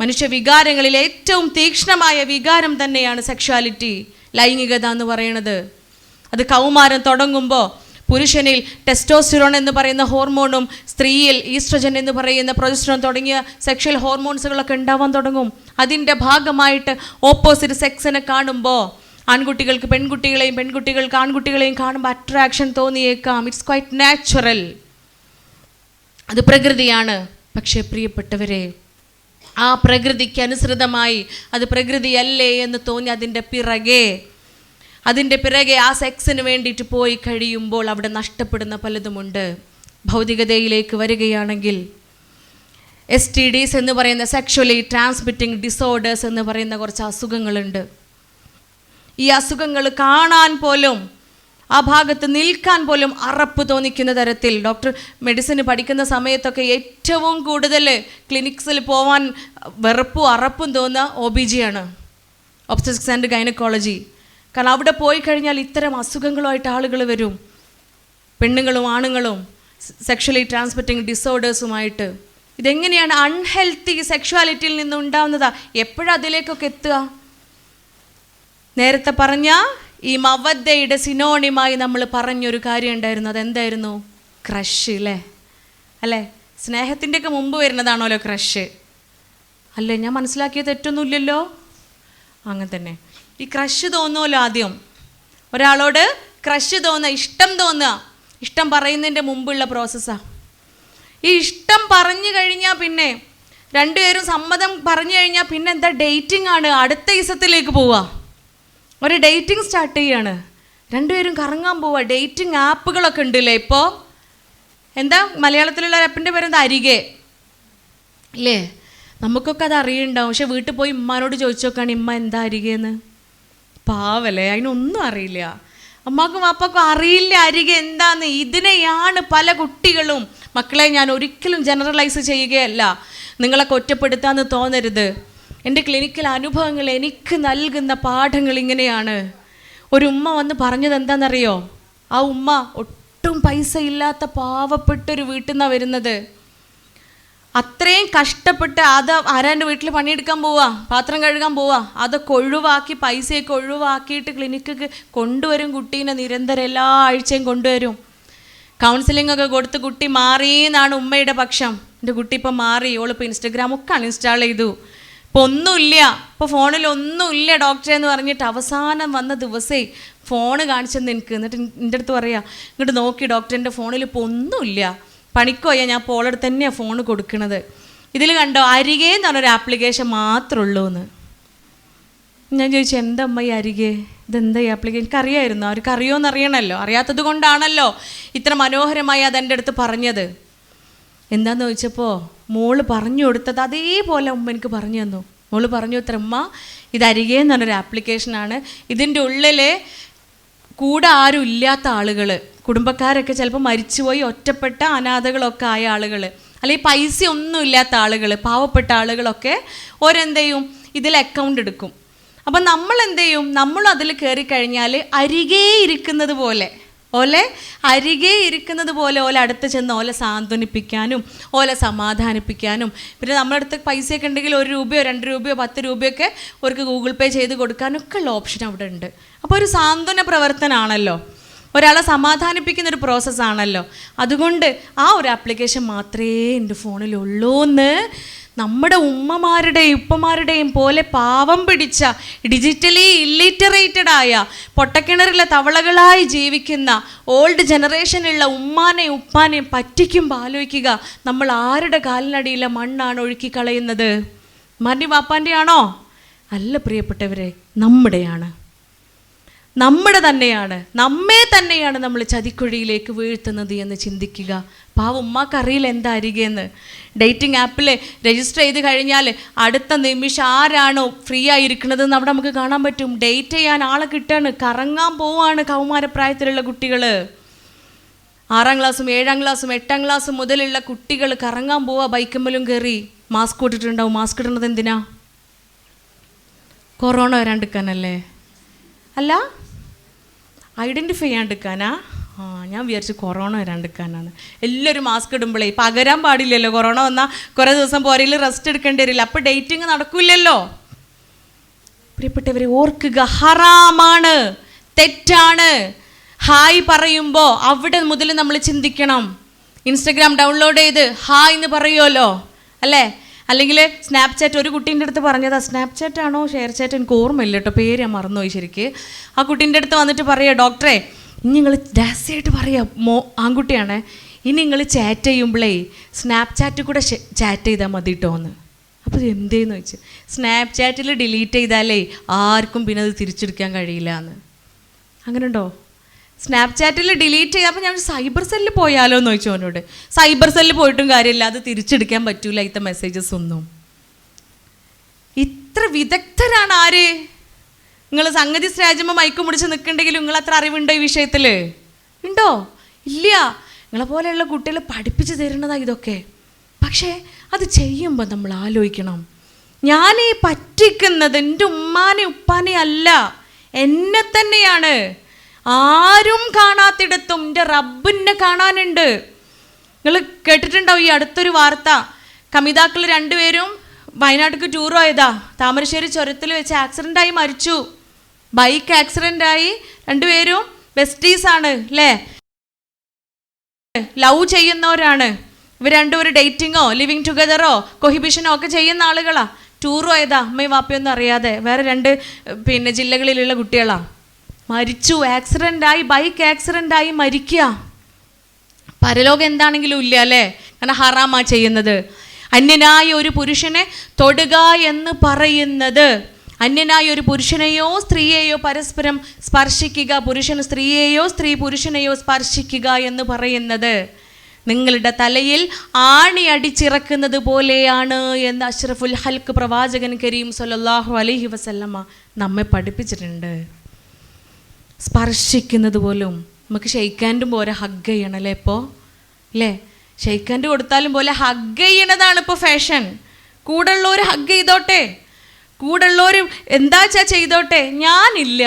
മനുഷ്യ വികാരങ്ങളിൽ ഏറ്റവും തീക്ഷ്ണമായ വികാരം തന്നെയാണ് സെക്ഷുവാലിറ്റി, ലൈംഗികത എന്ന് പറയുന്നത്. അത് കൗമാരം തുടങ്ങുമ്പോൾ പുരുഷനിൽ ടെസ്റ്റോസ്റ്റിറോൺ എന്ന് പറയുന്ന ഹോർമോണും സ്ത്രീയിൽ ഈസ്ട്രജൻ എന്ന് പറയുന്ന പ്രൊജസ്ട്രോൺ തുടങ്ങിയ സെക്ഷൽ ഹോർമോൺസുകളൊക്കെ ഉണ്ടാവാൻ തുടങ്ങും. അതിൻ്റെ ഭാഗമായിട്ട് ഓപ്പോസിറ്റ് സെക്സിനെ കാണുമ്പോൾ ആൺകുട്ടികൾക്ക് പെൺകുട്ടികളെയും പെൺകുട്ടികൾക്ക് ആൺകുട്ടികളെയും കാണുമ്പോൾ അട്രാക്ഷൻ തോന്നിയേക്കാം. ഇറ്റ്സ് ക്വൈറ്റ് നാച്ചുറൽ, അത് പ്രകൃതിയാണ്. പക്ഷേ പ്രിയപ്പെട്ടവരെ, ആ പ്രകൃതിക്ക് അനുസൃതമായി അത് പ്രകൃതിയല്ലേ എന്ന് തോന്നി അതിൻ്റെ പിറകെ ആ സെക്സിന് വേണ്ടിയിട്ട് പോയി കഴിയുമ്പോൾ അവിടെ നഷ്ടപ്പെടുന്ന പലതുമുണ്ട്. ഭൗതികതയിലേക്ക് വരികയാണെങ്കിൽ STDs എന്ന് പറയുന്ന സെക്ഷുവലി ട്രാൻസ്മിറ്റിംഗ് ഡിസോർഡേഴ്സ് എന്ന് പറയുന്ന കുറച്ച് അസുഖങ്ങളുണ്ട്. ഈ അസുഖങ്ങൾ കാണാൻ പോലും, ആ ഭാഗത്ത് നിൽക്കാൻ പോലും അറപ്പ് തോന്നിക്കുന്ന തരത്തിൽ, ഡോക്ടർ മെഡിസിന് പഠിക്കുന്ന സമയത്തൊക്കെ ഏറ്റവും കൂടുതൽ ക്ലിനിക്സിൽ പോവാൻ വെറുപ്പും അറപ്പും തോന്നുക OBG ആണ്, ഒബ്സ്റ്ററ്റിക്സ് ആൻഡ് ഗൈനക്കോളജി. കാരണം അവിടെ പോയി കഴിഞ്ഞാൽ ഇത്തരം അസുഖങ്ങളുമായിട്ട് ആളുകൾ വരും, പെണ്ണുങ്ങളും ആണുങ്ങളും സെക്ഷലി ട്രാൻസ്മിറ്റിംഗ് ഡിസോർഡേഴ്സുമായിട്ട്. ഇതെങ്ങനെയാണ് അൺഹെൽത്തി സെക്ഷുവാലിറ്റിയിൽ നിന്ന് ഉണ്ടാവുന്നതാ? എപ്പോഴാണ് അതിലേക്കൊക്കെ എത്തുക? നേരത്തെ പറഞ്ഞ ഈ മവദ്ദയുടെ സിനോണിമായി നമ്മൾ പറഞ്ഞൊരു കാര്യം ഉണ്ടായിരുന്നു. അതെന്തായിരുന്നു? ക്രഷ് അല്ലേ? സ്നേഹത്തിൻ്റെയൊക്കെ മുമ്പ് വരുന്നതാണല്ലോ ക്രഷ് അല്ലേ? ഞാൻ മനസ്സിലാക്കിയ തെറ്റൊന്നുമില്ലല്ലോ. അങ്ങനെ തന്നെ ഈ ക്രഷ് തോന്നുമല്ലോ. ആദ്യം ഒരാളോട് ക്രഷ് തോന്നുക, ഇഷ്ടം തോന്നുക, ഇഷ്ടം പറയുന്നതിൻ്റെ മുമ്പുള്ള പ്രോസസ്സാണ്. ഈ ഇഷ്ടം പറഞ്ഞു കഴിഞ്ഞാൽ പിന്നെ രണ്ടുപേരും സമ്മതം പറഞ്ഞു കഴിഞ്ഞാൽ പിന്നെ എന്താ? ഡേറ്റിംഗ് ആണ്. അടുത്ത ദിവസത്തിലേക്ക് പോവുക, ഒരു ഡേറ്റിംഗ് സ്റ്റാർട്ട് ചെയ്യാണ്, രണ്ടുപേരും കറങ്ങാൻ പോവുക. ഡേറ്റിംഗ് ആപ്പുകളൊക്കെ ഉണ്ടല്ലേ ഇപ്പോൾ? എന്താ മലയാളത്തിലുള്ള ആപ്പിൻ്റെ പേരെന്താ? അരികെ ഇല്ലേ? നമുക്കൊക്കെ അത് അറിയുണ്ടാവും. പക്ഷെ വീട്ടിൽ പോയി ഉമ്മാനോട് ചോദിച്ചു നോക്കാണ്, ഇമ്മ എന്താ അരികെന്ന്. പാവല്ലേ, അതിനൊന്നും അറിയില്ല. അമ്മക്കും അപ്പക്കും അറിയില്ല അരികെ എന്താന്ന്. ഇതിനെയാണ് പല കുട്ടികളും, മക്കളെ ഞാൻ ഒരിക്കലും ജനറലൈസ് ചെയ്യുകയല്ല, നിങ്ങളൊക്കെ ഒറ്റപ്പെടുത്താമെന്ന് തോന്നരുത്. എൻ്റെ ക്ലിനിക്കൽ അനുഭവങ്ങൾ എനിക്ക് നൽകുന്ന പാഠങ്ങൾ ഇങ്ങനെയാണ്. ഒരു ഉമ്മ വന്ന് പറഞ്ഞത് എന്താണെന്നറിയോ? ആ ഉമ്മ ഒട്ടും പൈസ ഇല്ലാത്ത പാവപ്പെട്ടൊരു വീട്ടിൽ നിന്നാണ് വരുന്നത്. അത്രയും കഷ്ടപ്പെട്ട് അത് ആരാൻ്റെ വീട്ടിൽ പണിയെടുക്കാൻ പോവുക, പാത്രം കഴുകാൻ പോവുക, അതൊക്കെ ഒഴിവാക്കി പൈസയൊക്കെ ഒഴിവാക്കിയിട്ട് ക്ലിനിക്ക് കൊണ്ടുവരും കുട്ടീനെ. നിരന്തരം എല്ലാ ആഴ്ചയും കൊണ്ടുവരും. കൗൺസിലിംഗ് ഒക്കെ കൊടുത്ത് കുട്ടി മാറിയെന്നാണ് ഉമ്മയുടെ പക്ഷം. എൻ്റെ കുട്ടി ഇപ്പം മാറി, ഓളിപ്പോൾ ഇൻസ്റ്റഗ്രാമൊക്കെ അൺഇൻസ്റ്റാൾ ചെയ്തു, ഇപ്പോൾ ഒന്നുമില്ല, ഇപ്പോൾ ഫോണിലൊന്നുമില്ല ഡോക്ടറെ എന്ന് പറഞ്ഞിട്ട് അവസാനം വന്ന ദിവസേ ഫോണ് കാണിച്ചെന്ന് എനിക്ക്. എന്നിട്ട് എൻ്റെ അടുത്ത് പറയാം, ഇങ്ങോട്ട് നോക്കി ഡോക്ടറിൻ്റെ ഫോണിൽ ഇപ്പോൾ ഒന്നുമില്ല, പണിക്കോയാൽ ഞാൻ പോളടുത്ത് തന്നെയാണ് ഫോൺ കൊടുക്കണത്. ഇതിൽ കണ്ടോ അരികെ എന്ന് പറഞ്ഞൊരു ആപ്ലിക്കേഷൻ മാത്രമേ ഉള്ളൂ എന്ന്. ഞാൻ ചോദിച്ചു, എന്താ അമ്മ ഈ അരികെ, ഇതെന്താ ഈ ആപ്ലിക്കേഷൻ? എനിക്കറിയായിരുന്നു, അവർക്ക് അറിയുമോയെന്ന് അറിയണമല്ലോ, അറിയാത്തത് കൊണ്ടാണല്ലോ ഇത്ര മനോഹരമായി അതെൻ്റെ അടുത്ത് പറഞ്ഞത്. എന്താണെന്ന് ചോദിച്ചപ്പോൾ മോള് പറഞ്ഞു കൊടുത്തത് അതേപോലെ ഉമ്മ എനിക്ക് പറഞ്ഞു തന്നു. മോള് പറഞ്ഞു കൊടുത്ത, ഉമ്മ ഇത് അരികെ എന്ന് പറഞ്ഞൊരു ആപ്ലിക്കേഷനാണ്, ഇതിൻ്റെ ഉള്ളിൽ കൂടെ ആരും ഇല്ലാത്ത ആളുകൾ, കുടുംബക്കാരൊക്കെ ചിലപ്പോൾ മരിച്ചുപോയി ഒറ്റപ്പെട്ട അനാഥകളൊക്കെ ആയ ആളുകൾ, അല്ലെങ്കിൽ പൈസ ഒന്നും ഇല്ലാത്ത ആളുകൾ, പാവപ്പെട്ട ആളുകളൊക്കെ ഓരെന്ത് ചെയ്യും, ഇതിൽ അക്കൗണ്ട് എടുക്കും. അപ്പം നമ്മൾ എന്ത് ചെയ്യും, നമ്മളും അതിൽ കയറിക്കഴിഞ്ഞാൽ അരികെ ഇരിക്കുന്നത് പോലെ ഓലെ അടുത്ത് ചെന്ന് ഓലെ സാന്ത്വനിപ്പിക്കാനും ഓലെ സമാധാനിപ്പിക്കാനും, പിന്നെ നമ്മുടെ അടുത്ത് പൈസയൊക്കെ ഉണ്ടെങ്കിൽ 1 രൂപയോ 2 രൂപയോ 10 രൂപയൊക്കെ അവർക്ക് ഗൂഗിൾ പേ ചെയ്ത് കൊടുക്കാനൊക്കെ ഉള്ള ഓപ്ഷൻ അവിടെ ഉണ്ട്. അപ്പോൾ ഒരു സാന്ത്വന പ്രവർത്തനമാണല്ലോ, ഒരാളെ സമാധാനിപ്പിക്കുന്നൊരു പ്രോസസ്സാണല്ലോ. അതുകൊണ്ട് ആ ഒരു ആപ്ലിക്കേഷൻ മാത്രമേ എൻ്റെ ഫോണിലുള്ളൂ എന്ന് നമ്മുടെ ഉമ്മമാരുടെയും ഉപ്പമാരുടെയും പോലെ പാവം പിടിച്ച ഡിജിറ്റലി ഇല്ലിറ്ററേറ്റഡായ പൊട്ടക്കിണറിലെ തവളകളായി ജീവിക്കുന്ന ഓൾഡ് ജനറേഷനുള്ള ഉമ്മാനെയും ഉപ്പാനെയും പറ്റിക്കുമ്പോൾ ആലോചിക്കുക, നമ്മൾ ആരുടെ കാലിനടിയിലെ മണ്ണാണ് ഒഴുക്കിക്കളയുന്നത്? ഉമ്മാൻ്റെ വാപ്പാൻ്റെ ആണോ? അല്ല പ്രിയപ്പെട്ടവരെ, നമ്മുടെ തന്നെയാണ്, നമ്മെ തന്നെയാണ് നമ്മൾ ചതിക്കുഴിയിലേക്ക് വീഴ്ത്തുന്നത് എന്ന് ചിന്തിക്കുക. പാവം ഉമ്മാക്കറിയില്ല എന്താ അരികെന്ന്. ഡേറ്റിംഗ് ആപ്പിൽ രജിസ്റ്റർ ചെയ്ത് കഴിഞ്ഞാൽ അടുത്ത നിമിഷം ആരാണോ ഫ്രീ ആയിരിക്കണതെന്ന് അവിടെ നമുക്ക് കാണാൻ പറ്റും. ഡേറ്റ് ചെയ്യാൻ ആളെ കിട്ടാണ്, കറങ്ങാൻ പോവാണ് കൗമാരപ്രായത്തിലുള്ള കുട്ടികൾ. 6ാം ക്ലാസ്സും 7ാം ക്ലാസ്സും 8ാം ക്ലാസ്സും മുതലുള്ള കുട്ടികൾ കറങ്ങാൻ പോവുക. ബൈക്കുമ്മലും കയറി മാസ്ക് ഇട്ടിട്ടുണ്ടാവും. മാസ്ക് ഇടുന്നത് എന്തിനാ? കൊറോണ വരാണ്ടിരിക്കാനല്ലേ? അല്ല, ഐഡൻറ്റിഫൈ ചെയ്യാണ്ടിരിക്കാനാ? ഞാൻ വിചാരിച്ചു കൊറോണ വരാണ്ടിരിക്കാനാണ്. എല്ലാവരും മാസ്ക് ഇടുമ്പോഴേ പകരാൻ പാടില്ലല്ലോ. കൊറോണ വന്നാൽ കുറേ ദിവസം പോരയിൽ റെസ്റ്റ് എടുക്കേണ്ടി വരില്ല. അപ്പോൾ ഡേറ്റിങ് നടക്കില്ലല്ലോ. പ്രിയപ്പെട്ടവരെ, ഓർക്കുക, ഹറാമാണ്, തെറ്റാണ്. ഹായ് പറയുമ്പോൾ അവിടെ മുതൽ നമ്മൾ ചിന്തിക്കണം. ഇൻസ്റ്റഗ്രാം ഡൗൺലോഡ് ചെയ്ത് ഹായ് എന്ന് പറയുമല്ലോ, അല്ലേ? അല്ലെങ്കിൽ സ്നാപ്ചാറ്റ്, ഒരു കുട്ടീൻ്റെ അടുത്ത് പറഞ്ഞതാ, സ്നാപ്ചാറ്റ് ആണോ ഷെയർ ചാറ്റ് എനിക്ക് ഓർമ്മയില്ല കേട്ടോ, പേര് ഞാൻ മറന്നുപോയി ശരിക്ക്. ആ കുട്ടീൻ്റെ അടുത്ത് വന്നിട്ട് പറയുക, ഡോക്ടറെ ഇനി നിങ്ങൾ രഹസ്യമായിട്ട് പറയാം, ആൺകുട്ടിയാണ്, ഇനി നിങ്ങൾ ചാറ്റ് ചെയ്യുമ്പോഴേ സ്നാപ്ചാറ്റിൽ കൂടെ ചാറ്റ് ചെയ്താൽ മതി കേട്ടോ എന്ന്. അപ്പോൾ എന്തേന്ന് ചോദിച്ചു. സ്നാപ്ചാറ്റിൽ ഡിലീറ്റ് ചെയ്താലേ ആർക്കും പിന്നെ അത് തിരിച്ചെടുക്കാൻ കഴിയില്ല എന്ന്. അങ്ങനെ ഉണ്ടോ? സ്നാപ്ചാറ്റിൽ ഡിലീറ്റ് ചെയ്താൽ, അപ്പോൾ ഞാൻ സൈബർ സെല്ലിൽ പോയാലോ എന്ന് ചോദിച്ചു അവനോട്. സൈബർ സെല്ലിൽ പോയിട്ടും കാര്യമില്ല, അത് തിരിച്ചെടുക്കാൻ പറ്റൂല ഇത്തെ മെസ്സേജസ് ഒന്നും. ഇത്ര വിദഗ്ധരാണ് ആര്? നിങ്ങൾ സംഗതി രാജ്യമ്പോൾ മയക്കും മുടിച്ച് നിൽക്കണ്ടെങ്കിലും നിങ്ങൾ അത്ര അറിവുണ്ടോ ഈ വിഷയത്തിൽ? ഉണ്ടോ? ഇല്ല. നിങ്ങളെ പോലെയുള്ള കുട്ടികൾ പഠിപ്പിച്ച് തരുന്നതാണ് ഇതൊക്കെ. പക്ഷേ അത് ചെയ്യുമ്പോൾ നമ്മൾ ആലോചിക്കണം, ഞാൻ ഈ പറ്റിക്കുന്നത് എൻ്റെ ഉമ്മാനെ ഉപ്പാനെ അല്ല, എന്നെ തന്നെയാണ്. ആരും കാണാത്തിടത്തും എൻ്റെ റബ്ബിനെ കാണാനുണ്ട്. നിങ്ങൾ കേട്ടിട്ടുണ്ടാവും ഈ അടുത്തൊരു വാർത്ത, കമിതാക്കൾ രണ്ടുപേരും വയനാട്ടിലേക്ക് ടൂർ പോയതാ, താമരശ്ശേരി ചുരത്തിൽ വെച്ച് ആക്സിഡൻ്റായി മരിച്ചു. ബൈക്ക് ആക്സിഡൻ്റായി, രണ്ടുപേരും ബെസ്റ്റീസാണ് അല്ലേ, ലവ് ചെയ്യുന്നവരാണ്. ഇവർ രണ്ടുപേരും ഡേറ്റിങ്ങോ ലിവിങ് ടുഗദറോ കൊഹിബിഷനോ ഒക്കെ ചെയ്യുന്ന ആളുകളാ. ടൂർ പോയതാ, അമ്മയും വാപ്പയൊന്നും അറിയാതെ, വേറെ 2 ജില്ലകളിലുള്ള കുട്ടികളാണ്. മരിച്ചു, ആക്സിഡൻ്റായി, ബൈക്ക് ആക്സിഡൻ്റായി മരിക്കുക. പരലോകം എന്താണെങ്കിലും ഇല്ല അല്ലേ, കാരണം ഹറാമാ ചെയ്യുന്നത്. അന്യനായ ഒരു പുരുഷനെ തൊടുക എന്ന് പറയുന്നത്, അന്യനായ ഒരു പുരുഷനെയോ സ്ത്രീയെയോ പരസ്പരം സ്പർശിക്കുക, പുരുഷൻ സ്ത്രീയെയോ സ്ത്രീ പുരുഷനെയോ സ്പർശിക്കുക എന്ന് പറയുന്നത് നിങ്ങളുടെ തലയിൽ ആണി അടിച്ചിറക്കുന്നത് പോലെയാണ് എന്ന് അഷ്റഫുൽ ഹൽക്ക് പ്രവാചകൻ കരീം സല്ലല്ലാഹു അലൈഹി വസല്ലമ നമ്മെ പഠിപ്പിച്ചിട്ടുണ്ട്. സ്പർശിക്കുന്നത് പോലും, നമുക്ക് ഷെയ്ക്കാൻഡും പോലെ ഹഗ് ചെയ്യണമല്ലേ ഇപ്പോൾ, അല്ലേ? ഷെയ്ക്കാൻഡ് കൊടുത്താലും പോലെ ഹഗ് ചെയ്യണതാണ് ഇപ്പോൾ ഫാഷൻ. കൂടുള്ളവർ ഹഗ് ചെയ്തോട്ടെ, കൂടുള്ളവർ എന്താ വെച്ചാൽ ചെയ്തോട്ടെ, ഞാനില്ല.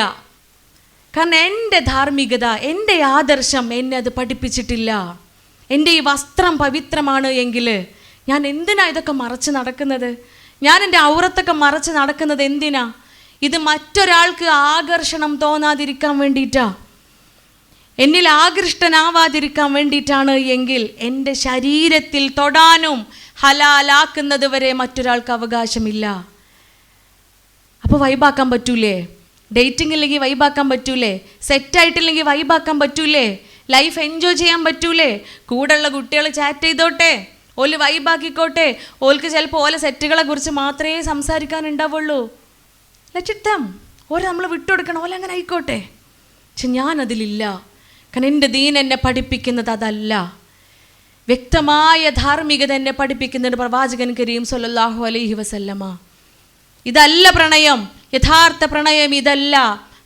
കാരണം എൻ്റെ ധാർമ്മികത, എൻ്റെ ആദർശം എന്നെ അത് പഠിപ്പിച്ചിട്ടില്ല. എൻ്റെ ഈ വസ്ത്രം പവിത്രമാണ് എങ്കിൽ ഞാൻ എന്തിനാ ഇതൊക്കെ മറച്ച് നടക്കുന്നത്? ഞാൻ എൻ്റെ ഔറത്തൊക്കെ മറച്ച് നടക്കുന്നത് എന്തിനാ? ഇത് മറ്റൊരാൾക്ക് ആകർഷണം തോന്നാതിരിക്കാൻ വേണ്ടിയിട്ടാ, എന്നിൽ ആകൃഷ്ടനാവാതിരിക്കാൻ വേണ്ടിയിട്ടാണ് എങ്കിൽ എൻ്റെ ശരീരത്തിൽ തൊടാനും ഹലാലാക്കുന്നത് വരെ മറ്റൊരാൾക്ക് അവകാശമില്ല. അപ്പോൾ വൈബാക്കാൻ പറ്റൂലേ? ഡേറ്റിംഗ് ഇല്ലെങ്കിൽ വൈബാക്കാൻ പറ്റൂലേ? സെറ്റായിട്ടില്ലെങ്കിൽ വൈബാക്കാൻ പറ്റൂലേ? ലൈഫ് എൻജോയ് ചെയ്യാൻ പറ്റൂലേ? കൂടെയുള്ള കുട്ടികൾ ചാറ്റ് ചെയ്തോട്ടെ, ഓല് വൈബാക്കിക്കോട്ടെ, ഓൾക്ക് ചിലപ്പോൾ ഓലെ സെറ്റുകളെ കുറിച്ച് മാത്രമേ സംസാരിക്കാനുണ്ടാവുള്ളൂ. ലക്ഷിത്തം ഓരോ നമ്മൾ വിട്ടുകൊടുക്കണം, ഓല അങ്ങനെ ആയിക്കോട്ടെ. പക്ഷെ ഞാനതിലില്ല. കാരണം എൻ്റെ ദീൻ എന്നെ പഠിപ്പിക്കുന്നത് അതല്ല. വ്യക്തമായ ധാർമ്മികത എന്നെ പഠിപ്പിക്കുന്നുണ്ട് പ്രവാചകൻ കരീം സല്ലല്ലാഹു അലൈഹി വസല്ലമ. ഇതല്ല പ്രണയം, യഥാർത്ഥ പ്രണയം ഇതല്ല.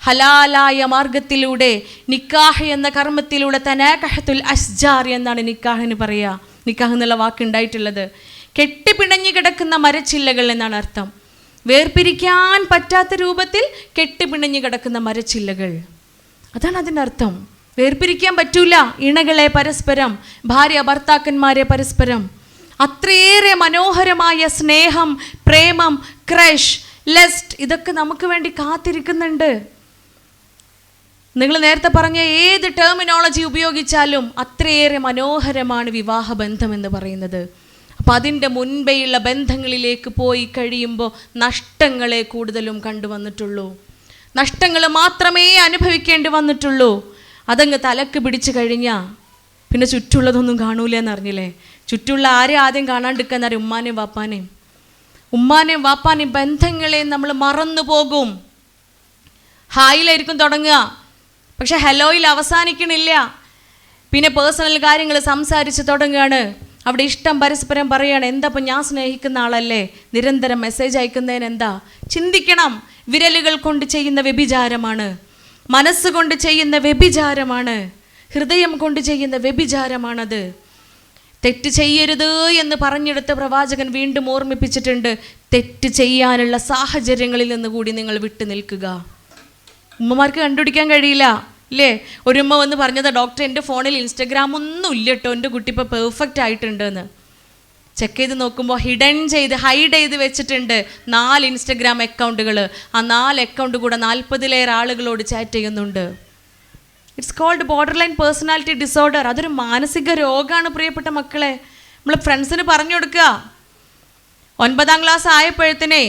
ഹലാലായ മാർഗത്തിലൂടെ നിക്കാഹ് എന്ന കർമ്മത്തിലൂടെ തനാകഹത്തുൽ അസ്ജാർ എന്നാണ് നിക്കാഹിന് പറയുക. നിക്കാഹ് എന്നുള്ള വാക്കുണ്ടായിട്ടുള്ളത് കെട്ടിപ്പിണഞ്ഞു കിടക്കുന്ന മരച്ചില്ലകൾ എന്നാണ് അർത്ഥം. വേർപിരിക്കാൻ പറ്റാത്ത രൂപത്തിൽ കെട്ടിപ്പിണഞ്ഞു കിടക്കുന്ന മരച്ചില്ലകൾ, അതാണ് അതിൻ്റെ അർത്ഥം. വേർപിരിക്കാൻ പറ്റൂല ഇണകളെ പരസ്പരം, ഭാര്യ ഭർത്താക്കന്മാരെ പരസ്പരം. അത്രയേറെ മനോഹരമായ സ്നേഹം, പ്രേമം, ക്രഷ്, ലസ്റ്റ് ഇതൊക്കെ നമുക്ക് വേണ്ടി കാത്തിരിക്കുന്നുണ്ട്. നിങ്ങൾ നേരത്തെ പറഞ്ഞ ഏത് ടെർമിനോളജി ഉപയോഗിച്ചാലും അത്രയേറെ മനോഹരമാണ് വിവാഹബന്ധം എന്ന് പറയുന്നത്. അപ്പം അതിൻ്റെ മുൻപേയുള്ള ബന്ധങ്ങളിലേക്ക് പോയി കഴിയുമ്പോൾ നഷ്ടങ്ങളെ കൂടുതലും കണ്ടുവന്നിട്ടുള്ളൂ. നഷ്ടങ്ങൾ മാത്രമേ അനുഭവിക്കേണ്ടി വന്നിട്ടുള്ളൂ. അതങ്ങ് തലക്ക് പിടിച്ചു കഴിഞ്ഞാൽ പിന്നെ ചുറ്റുള്ളതൊന്നും കാണൂല എന്നറിഞ്ഞില്ലേ? ചുറ്റുള്ള ആരെ ആദ്യം കാണാണ്ടിരിക്കാന്നറിയാം? ഉമ്മാനെയും വാപ്പാനെയും. ഉമ്മാനെയും വാപ്പാനെയും ബന്ധങ്ങളെ നമ്മൾ മറന്നു പോകും. ഹായിലായിരിക്കും തുടങ്ങുക, പക്ഷെ ഹലോയിൽ അവസാനിക്കണില്ല. പിന്നെ പേഴ്സണൽ കാര്യങ്ങൾ സംസാരിച്ച് തുടങ്ങുകയാണ്. അവിടെ ഇഷ്ടം പരസ്പരം പറയുകയാണ്. എന്താ ഇപ്പം ഞാൻ സ്നേഹിക്കുന്ന ആളല്ലേ, നിരന്തരം മെസ്സേജ് അയക്കുന്നതിന് എന്താ? ചിന്തിക്കണം. വിരലുകൾ കൊണ്ട് ചെയ്യുന്ന വ്യഭിചാരമാണ്, മനസ്സുകൊണ്ട് ചെയ്യുന്ന വ്യഭിചാരമാണ്, ഹൃദയം കൊണ്ട് ചെയ്യുന്ന വ്യഭിചാരമാണത്. തെറ്റ് ചെയ്യരുത് എന്ന് പറഞ്ഞെടുത്ത പ്രവാചകൻ വീണ്ടും ഓർമ്മിപ്പിച്ചിട്ടുണ്ട്, തെറ്റ് ചെയ്യാനുള്ള സാഹചര്യങ്ങളിൽ നിന്ന് കൂടി നിങ്ങൾ വിട്ടു നിൽക്കുക. ഉമ്മമാർക്ക് കണ്ടുപിടിക്കാൻ കഴിയില്ല, ഇല്ലേ? ഒരു ഉമ്മ വന്ന് പറഞ്ഞത്, ഡോക്ടർ എൻ്റെ ഫോണിൽ ഇൻസ്റ്റഗ്രാം ഒന്നും ഇല്ല കേട്ടോ, എൻ്റെ കുട്ടി ഇപ്പോൾ പെർഫെക്റ്റ് ആയിട്ടുണ്ട് എന്ന്. ചെക്ക് ചെയ്ത് നോക്കുമ്പോൾ ഹൈഡ് ചെയ്ത് വെച്ചിട്ടുണ്ട് 4 ഇൻസ്റ്റഗ്രാം അക്കൗണ്ടുകൾ. ആ 4 അക്കൗണ്ട് കൂടെ 40-ലേറെ ആളുകളോട് ചാറ്റ് ചെയ്യുന്നുണ്ട്. It's called borderline personality disorder. അതൊരു മാനസിക രോഗമാണ് പ്രിയപ്പെട്ട മക്കളെ. നമ്മൾ ഫ്രണ്ട്സിന് പറഞ്ഞു കൊടുക്കുക. 9ാം ക്ലാസ് ആയപ്പോഴത്തേനെ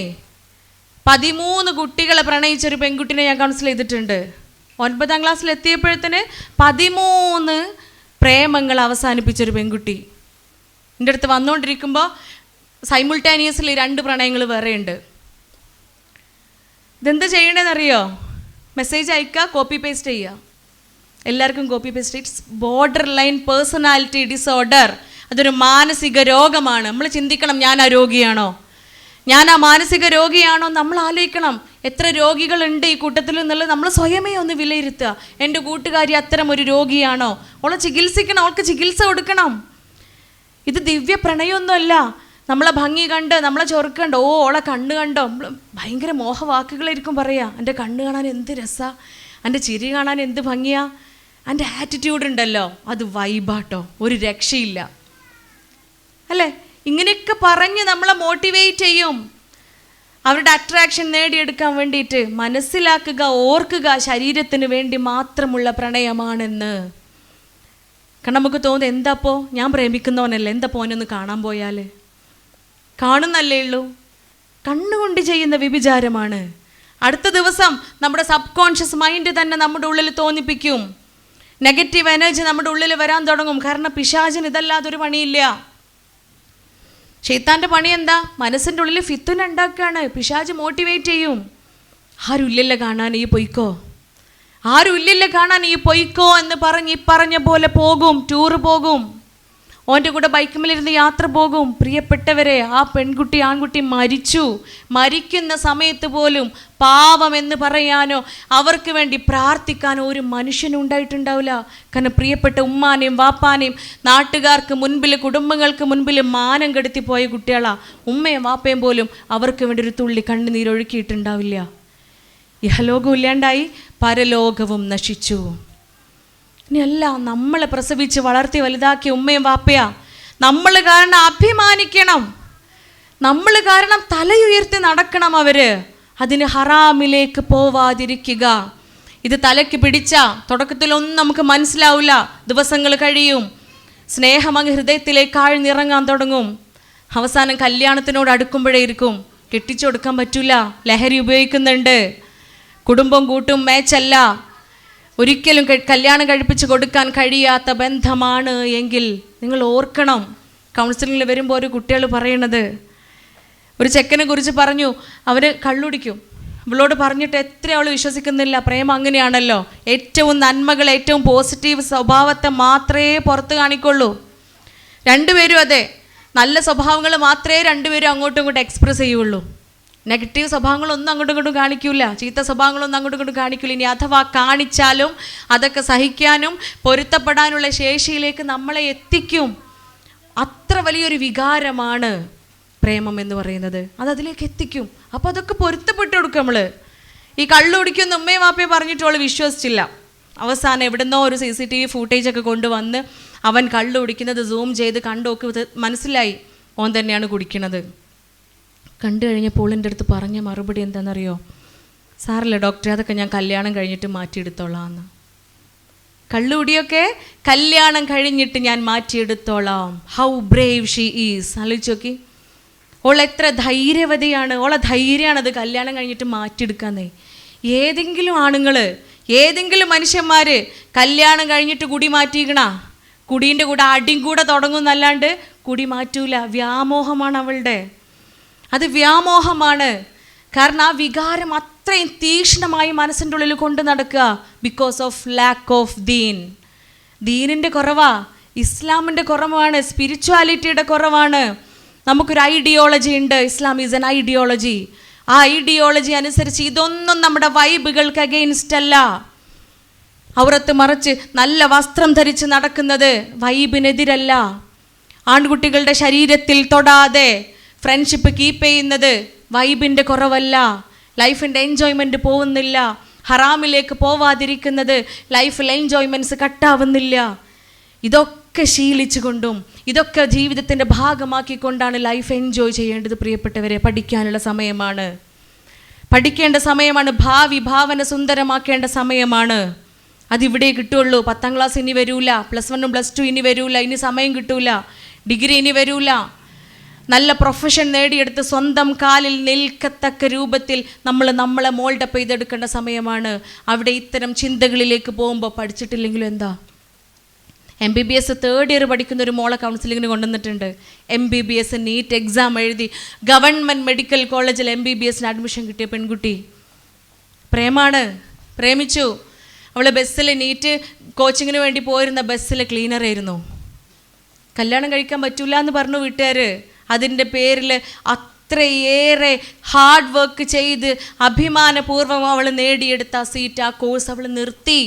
13 കുട്ടികളെ പ്രണയിച്ചൊരു പെൺകുട്ടിനെ ഞാൻ കൗൺസിൽ ചെയ്തിട്ടുണ്ട്. 9ാം ക്ലാസ്സിൽ എത്തിയപ്പോഴത്തേന് 13 പ്രേമങ്ങൾ അവസാനിപ്പിച്ചൊരു പെൺകുട്ടി എൻ്റെ അടുത്ത് വന്നുകൊണ്ടിരിക്കുമ്പോൾ സൈമുൾട്ടാനിയസ്ലി 2 പ്രണയങ്ങൾ വേറെയുണ്ട്. ഇതെന്ത് ചെയ്യണമെന്നറിയോ? മെസ്സേജ് അയക്കുക, കോപ്പി പേസ്റ്റ് ചെയ്യുക. എല്ലാവർക്കും copy paste. It's border line personality disorder. അതൊരു മാനസിക രോഗമാണ്. നമ്മൾ ചിന്തിക്കണം, ഞാൻ ആ രോഗിയാണോ, ഞാൻ ആ മാനസിക രോഗിയാണോ? നമ്മൾ ആലോചിക്കണം, എത്ര രോഗികളുണ്ട് ഈ കൂട്ടത്തിൽ എന്നുള്ളത് നമ്മൾ സ്വയമേ ഒന്ന് വിലയിരുത്തുക. എൻ്റെ കൂട്ടുകാരി അത്തരം ഒരു രോഗിയാണോ? അവളെ ചികിത്സിക്കണം, അവൾക്ക് ചികിത്സ കൊടുക്കണം. ഇത് ദിവ്യ പ്രണയമൊന്നുമല്ല. നമ്മളെ ഭംഗി കണ്ട്, നമ്മളെ ചൊറുക്കണ്ട്, ഓ ഓളെ കണ്ണ് കണ്ടോ, ഭയങ്കര മോഹവാക്കുകളായിരിക്കും പറയുക. എൻ്റെ കണ്ണ് കാണാൻ എന്ത് രസമാണ്, എൻ്റെ ചിരി കാണാൻ എന്ത് ഭംഗിയാ, എൻ്റെ ആറ്റിറ്റ്യൂഡ് ഉണ്ടല്ലോ, അത് വൈബാട്ടോ, ഒരു രക്ഷയില്ല അല്ലേ? ഇങ്ങനെയൊക്കെ പറഞ്ഞ് നമ്മളെ മോട്ടിവേറ്റ് ചെയ്യും, അവരുടെ അട്രാക്ഷൻ നേടിയെടുക്കാൻ വേണ്ടിയിട്ട്. മനസ്സിലാക്കുക, ഓർക്കുക, ശരീരത്തിന് വേണ്ടി മാത്രമുള്ള പ്രണയമാണെന്ന്. കാരണം നമുക്ക് തോന്നുന്നത്, എന്താപ്പോ ഞാൻ പ്രേമിക്കുന്നവനല്ലേ, എന്താ പോനൊന്ന് കാണാൻ പോയാൽ, കാണുന്നല്ലേ ഉള്ളൂ. കണ്ണുകൊണ്ട് ചെയ്യുന്ന വ്യഭിചാരമാണ്. അടുത്ത ദിവസം നമ്മുടെ സബ് കോൺഷ്യസ് മൈൻഡ് തന്നെ നമ്മുടെ ഉള്ളിൽ തോന്നിപ്പിക്കും. നെഗറ്റീവ് എനർജി നമ്മുടെ ഉള്ളിൽ വരാൻ തുടങ്ങും. കാരണം പിശാചിന് ഇതല്ലാതൊരു പണിയില്ല. ശൈത്താൻ്റെ പണി എന്താ? മനസ്സിൻ്റെ ഉള്ളിൽ ഫിത്തുന ഉണ്ടാക്കുകയാണ്. പിശാച് മോട്ടിവേറ്റ് ചെയ്യും. ആരും ഇല്ലല്ലോ കാണാൻ, ഈ പൊയ്ക്കോ, ആരും ഇല്ലല്ലോ കാണാൻ, ഈ പൊയ്ക്കോ എന്ന് പറഞ്ഞ് ഈ പറഞ്ഞ പോലെ പോകും, ടൂറ് പോകും, ഓൻ്റെ കൂടെ ബൈക്കുമിലിരുന്ന് യാത്ര പോകും. പ്രിയപ്പെട്ടവരെ, ആ പെൺകുട്ടി ആൺകുട്ടി മരിക്കുന്ന സമയത്ത് പോലും പാവം എന്ന് പറയാനോ അവർക്ക് വേണ്ടി പ്രാർത്ഥിക്കാനോ ഒരു മനുഷ്യനും ഉണ്ടായിട്ടുണ്ടാവില്ല. കാരണം പ്രിയപ്പെട്ട ഉമ്മാനെയും വാപ്പാനെയും നാട്ടുകാർക്ക് മുൻപിൽ, കുടുംബങ്ങൾക്ക് മുൻപിൽ മാനം കെടുത്തി പോയ കുട്ടികളാ. ഉമ്മയും വാപ്പയും പോലും അവർക്ക് വേണ്ടി ഒരു തുള്ളി കണ്ണുനീരൊഴുക്കിയിട്ടുണ്ടാവില്ല. ഇഹലോകവും ഇല്ലാണ്ടായി, പരലോകവും നശിച്ചു. ഇനിയല്ല, നമ്മളെ പ്രസവിച്ച് വളർത്തി വലുതാക്കിയ ഉമ്മയും വാപ്പയാ. നമ്മൾ കാരണം അഭിമാനിക്കണം, നമ്മൾ കാരണം തലയുയർത്തി നടക്കണം അവര്. അതിന് ഹറാമിലേക്ക് പോവാതിരിക്കുക. ഇത് തലയ്ക്ക് പിടിച്ച തുടക്കത്തിലൊന്നും നമുക്ക് മനസ്സിലാവില്ല, ദിവസങ്ങൾ കഴിയും, സ്നേഹം അങ്ങ് ഹൃദയത്തിലേക്ക് ആഴ്ന്നിറങ്ങാൻ തുടങ്ങും. അവസാനം കല്യാണത്തിനോട് അടുക്കുമ്പോഴേ ഇരിക്കും, കെട്ടിച്ചു കൊടുക്കാൻ പറ്റൂല, ലഹരി ഉപയോഗിക്കുന്നുണ്ട്, കുടുംബം കൂട്ടും മാച്ചല്ല, ഒരിക്കലും കല്യാണം കഴിപ്പിച്ച് കൊടുക്കാൻ കഴിയാത്ത ബന്ധമാണ് എങ്കിൽ നിങ്ങൾ ഓർക്കണം. കൗൺസിലിങ്ങിൽ വരുമ്പോൾ ഒരു കുട്ടികൾ പറയണത്, ഒരു ചെക്കനെ കുറിച്ച് പറഞ്ഞു, അവർ കള്ളുടിക്കും. ഇവളോട് പറഞ്ഞിട്ട് എത്ര അവൾ വിശ്വസിക്കുന്നില്ല. പ്രേമം അങ്ങനെയാണല്ലോ, ഏറ്റവും നന്മകൾ, ഏറ്റവും പോസിറ്റീവ് സ്വഭാവത്തെ മാത്രമേ പുറത്ത് കാണിക്കുള്ളൂ. രണ്ടുപേരും അതെ, നല്ല സ്വഭാവങ്ങൾ മാത്രമേ രണ്ടുപേരും അങ്ങോട്ടും ഇങ്ങോട്ടും എക്സ്പ്രസ് ചെയ്യുള്ളൂ. നെഗറ്റീവ് സ്വഭാവങ്ങളൊന്നും അങ്ങോട്ടും ഇങ്ങോട്ടും കാണിക്കില്ല, ചീത്ത സ്വഭാവങ്ങളൊന്നും അങ്ങോട്ടും ഇങ്ങോട്ടും കാണിക്കില്ല. ഇനി അഥവാ കാണിച്ചാലും അതൊക്കെ സഹിക്കാനും പൊരുത്തപ്പെടാനുള്ള ശേഷിയിലേക്ക് നമ്മളെ എത്തിക്കും. അത്ര വലിയൊരു വികാരമാണ് പ്രേമം എന്ന് പറയുന്നത്. അതിലേക്ക് എത്തിക്കും. അപ്പോൾ അതൊക്കെ പൊരുത്തപ്പെട്ട് കൊടുക്കും നമ്മൾ. ഈ കള്ളു കുടിക്കുന്ന ഉമ്മയും വാപ്പയും പറഞ്ഞിട്ട് അവൾ വിശ്വസിച്ചില്ല. അവസാനം എവിടുന്നോ ഒരു CCTV ഫൂട്ടേജൊക്കെ കൊണ്ടുവന്ന് അവൻ കള്ളു കുടിക്കുന്നത് സൂം ചെയ്ത് കണ്ടോക്ക് മനസ്സിലായി, ഓൻ തന്നെയാണ് കുടിക്കുന്നത്. കണ്ടു കഴിഞ്ഞപ്പോൾ എൻ്റെ അടുത്ത് പറഞ്ഞ മറുപടി എന്താണെന്നറിയോ? സാറില്ല ഡോക്ടറെ, അതൊക്കെ ഞാൻ കല്യാണം കഴിഞ്ഞിട്ട് മാറ്റിയെടുത്തോളാം എന്ന്. കള്ളുകുടിയൊക്കെ കല്യാണം കഴിഞ്ഞിട്ട് ഞാൻ മാറ്റിയെടുത്തോളാം. How brave she is. ആലോചിച്ച് നോക്കി, ഓൾ എത്ര ധൈര്യവതിയാണ്. ഓളെ ധൈര്യമാണത് കല്യാണം കഴിഞ്ഞിട്ട് മാറ്റിയെടുക്കാന്നേ. ഏതെങ്കിലും ആണുങ്ങൾ, ഏതെങ്കിലും മനുഷ്യന്മാർ കല്യാണം കഴിഞ്ഞിട്ട് കുടി മാറ്റിയിക്കണ, കുടീൻ്റെ കൂടെ അടിയും കൂടെ തുടങ്ങുന്നല്ലാണ്ട് കുടി മാറ്റൂല. വ്യാമോഹമാണ് അവളുടെ, അത് വ്യാമോഹമാണ്. കാരണം ആ വികാരം അത്രയും തീക്ഷ്ണമായി മനസ്സിൻ്റെ ഉള്ളിൽ കൊണ്ട് നടക്കുക. ബിക്കോസ് ഓഫ് ലാക്ക് ഓഫ് ദീനിൻ്റെ കുറവാ, ഇസ്ലാമിൻ്റെ കുറവാണ്, സ്പിരിച്വാലിറ്റിയുടെ കുറവാണ്. നമുക്കൊരു ഐഡിയോളജി ഉണ്ട്, ഇസ്ലാം ഈസ് എൻ ഐഡിയോളജി. ആ ഐഡിയോളജി അനുസരിച്ച് ഇതൊന്നും നമ്മുടെ വൈബുകൾക്ക് അഗെയിൻസ്റ്റ് അല്ല. ഔറത്ത് മറച്ച് നല്ല വസ്ത്രം ധരിച്ച് നടക്കുന്നത് വൈബിനെതിരല്ല. ആൺകുട്ടികളുടെ ശരീരത്തിൽ തൊടാതെ ഫ്രണ്ട്ഷിപ്പ് കീപ്പ് ചെയ്യുന്നത് വൈബിൻ്റെ കുറവല്ല. ലൈഫിൻ്റെ എൻജോയ്മെൻറ്റ് പോകുന്നില്ല. ഹറാമിലേക്ക് പോവാതിരിക്കുന്നത്, ലൈഫിൽ എൻജോയ്മെൻറ്റ്സ് കട്ടാവുന്നില്ല. ഇതൊക്കെ ശീലിച്ചുകൊണ്ടും ഇതൊക്കെ ജീവിതത്തിൻ്റെ ഭാഗമാക്കിക്കൊണ്ടാണ് ലൈഫ് എൻജോയ് ചെയ്യേണ്ടത്. പ്രിയപ്പെട്ടവരെ, പഠിക്കാനുള്ള സമയമാണ്, പഠിക്കേണ്ട സമയമാണ്, ഭാവന സുന്ദരമാക്കേണ്ട സമയമാണ്. അതിവിടെ കിട്ടുള്ളൂ. 10ാം ക്ലാസ് ഇനി വരൂല, +1 +2 ഇനി വരൂല, ഇനി സമയം കിട്ടൂല, ഡിഗ്രി ഇനി വരൂല. നല്ല പ്രൊഫഷൻ നേടിയെടുത്ത് സ്വന്തം കാലിൽ നിൽക്കത്തക്ക രൂപത്തിൽ നമ്മളെ മോൾഡപ്പ് ചെയ്തെടുക്കേണ്ട സമയമാണ്. അവിടെ ഇത്തരം ചിന്തകളിലേക്ക് പോകുമ്പോൾ പഠിച്ചിട്ടില്ലെങ്കിലും എന്താ? MBBS 3rd ഇയർ പഠിക്കുന്ന ഒരു മോളെ കൗൺസിലിങ്ങിന് കൊണ്ടുവന്നിട്ടുണ്ട്. MBBS നീറ്റ് എക്സാം എഴുതി ഗവൺമെൻറ് മെഡിക്കൽ കോളേജിൽ MBBSന് അഡ്മിഷൻ കിട്ടിയ പെൺകുട്ടി. പ്രേമിച്ചു. അവൾ ബസ്സിൽ നീറ്റ് കോച്ചിങ്ങിന് വേണ്ടി പോയിരുന്ന ബസ്സിൽ ക്ലീനറായിരുന്നു. കല്യാണം കഴിക്കാൻ പറ്റൂല എന്ന് പറഞ്ഞു വീട്ടുകാർ. അതിൻ്റെ പേരിൽ അത്രയേറെ ഹാർഡ് വർക്ക് ചെയ്ത് അഭിമാനപൂർവ്വം അവൾ നേടിയെടുത്ത സീറ്റ്, ആ കോഴ്സ് അവൾ നിർത്തി.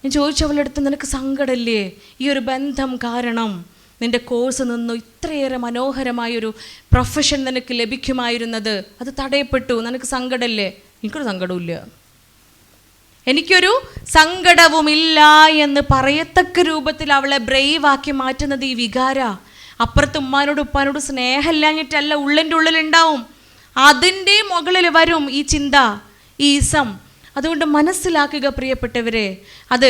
ഞാൻ ചോദിച്ചു അവളെടുത്ത്, നിനക്ക് സങ്കടമില്ലേ ഈ ഒരു ബന്ധം കാരണം? നിൻ്റെ കോഴ്സ് നിന്നു, ഇത്രയേറെ മനോഹരമായൊരു പ്രൊഫഷൻ നിനക്ക് ലഭിക്കുമായിരുന്നത്, അത് തടയപ്പെട്ടു, നിനക്ക് സങ്കടമല്ലേ? എനിക്കൊരു സങ്കടമില്ല, എനിക്കൊരു സങ്കടവുമില്ല എന്ന് പറയത്തക്ക രൂപത്തിൽ അവളെ ബ്രേവാക്കി മാറ്റുന്നത് ഈ വികാര. അപ്പുറത്ത് ഉപ്പാനോട് സ്നേഹമില്ലാഞ്ഞിട്ടല്ല, ഉള്ളിൻ്റെ ഉള്ളിലുണ്ടാവും, അതിൻ്റെ മുകളിൽ വരും ഈ ചിന്ത, ഈ ഇസം. അതുകൊണ്ട് മനസ്സിലാക്കുക പ്രിയപ്പെട്ടവരെ, അത്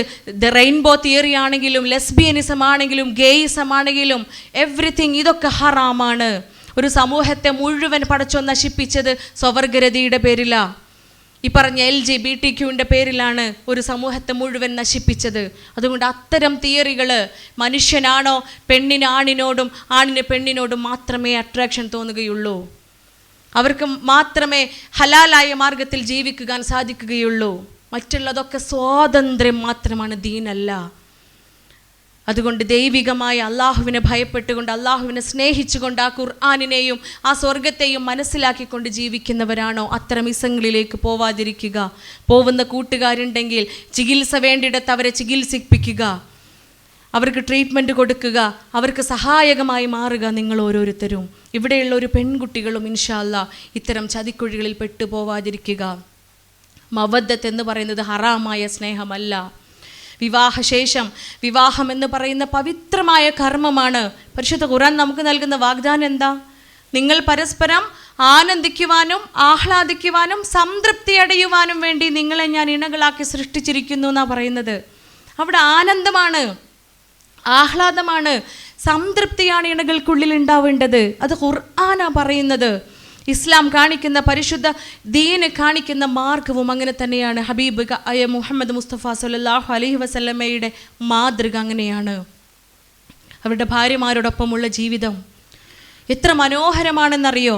റെയിൻബോ തിയറി ആണെങ്കിലും ലെസ്ബിയനിസം ആണെങ്കിലും ഗേയിസം ആണെങ്കിലും എവ്രിതിങ്, ഇതൊക്കെ ഹറാമാണ്. ഒരു സമൂഹത്തെ മുഴുവൻ പടച്ചോൻ നശിപ്പിച്ചത് സ്വവർഗരതിയുടെ പേരിലാണ്. ഈ പറഞ്ഞ LGBTQൻ്റെ പേരിലാണ് ഒരു സമൂഹത്തെ മുഴുവൻ നശിപ്പിച്ചത്. അതുകൊണ്ട് അത്തരം തിയറികൾ, മനുഷ്യനാണോ പെണ്ണിന് ആണിനോടും ആണിന് പെണ്ണിനോടും മാത്രമേ അട്രാക്ഷൻ തോന്നുകയുള്ളൂ, അവർക്ക് മാത്രമേ ഹലാലായ മാർഗത്തിൽ ജീവിക്കാൻ സാധിക്കുകയുള്ളൂ. മറ്റുള്ളതൊക്കെ സ്വാതന്ത്ര്യം മാത്രമാണ്, ദീനല്ല. അതുകൊണ്ട് ദൈവികമായ അള്ളാഹുവിനെ ഭയപ്പെട്ടുകൊണ്ട്, അള്ളാഹുവിനെ സ്നേഹിച്ചുകൊണ്ട്, ആ ഖുർആനിനെയും ആ സ്വർഗത്തെയും മനസ്സിലാക്കിക്കൊണ്ട് ജീവിക്കുന്നവരാണോ അത്തരം ഇസങ്ങളിലേക്ക് പോവാതിരിക്കുക. പോകുന്ന കൂട്ടുകാരുണ്ടെങ്കിൽ ചികിത്സ വേണ്ടിയിടത്ത് അവരെ ചികിത്സിപ്പിക്കുക, അവർക്ക് ട്രീറ്റ്മെൻറ്റ് കൊടുക്കുക, അവർക്ക് സഹായകമായി മാറുക നിങ്ങൾ ഓരോരുത്തരും. ഇവിടെയുള്ള ഒരു പെൺകുട്ടികളും ഇൻഷാ അല്ലാഹ് ഇത്തരം ചതിക്കുഴികളിൽ പെട്ടുപോവാതിരിക്കുക. മവദ്ദത്ത് എന്ന് പറയുന്നത് ഹറാമായ സ്നേഹമല്ല. വിവാഹശേഷം വിവാഹം എന്ന് പറയുന്ന പവിത്രമായ കർമ്മമാണ്. പരിശുദ്ധ ഖുർആൻ നമുക്ക് നൽകുന്ന വാഗ്ദാനം എന്താ? നിങ്ങൾ പരസ്പരം ആനന്ദിക്കുവാനും ആഹ്ലാദിക്കുവാനും സംതൃപ്തി അടയുവാനും വേണ്ടി നിങ്ങളെ ഞാൻ ഇണകളാക്കി സൃഷ്ടിച്ചിരിക്കുന്നു എന്നാണ് പറയുന്നത്. അവിടെ ആനന്ദമാണ്, ആഹ്ലാദമാണ്, സംതൃപ്തിയാണ് ഇണകൾക്കുള്ളിൽ ഉണ്ടാവേണ്ടത്. അത് ഖുർആനാ പറയുന്നത്. ഇസ്ലാം കാണിക്കുന്ന പരിശുദ്ധ ദീന് കാണിക്കുന്ന മാർഗവും അങ്ങനെ തന്നെയാണ്. ഹബീബ് മുഹമ്മദ് മുസ്തഫ സല്ലല്ലാഹു അലൈഹി വസല്ലമയുടെ മാതൃക അങ്ങനെയാണ്. അവരുടെ ഭാര്യമാരോടൊപ്പമുള്ള ജീവിതം എത്ര മനോഹരമാണെന്നറിയോ?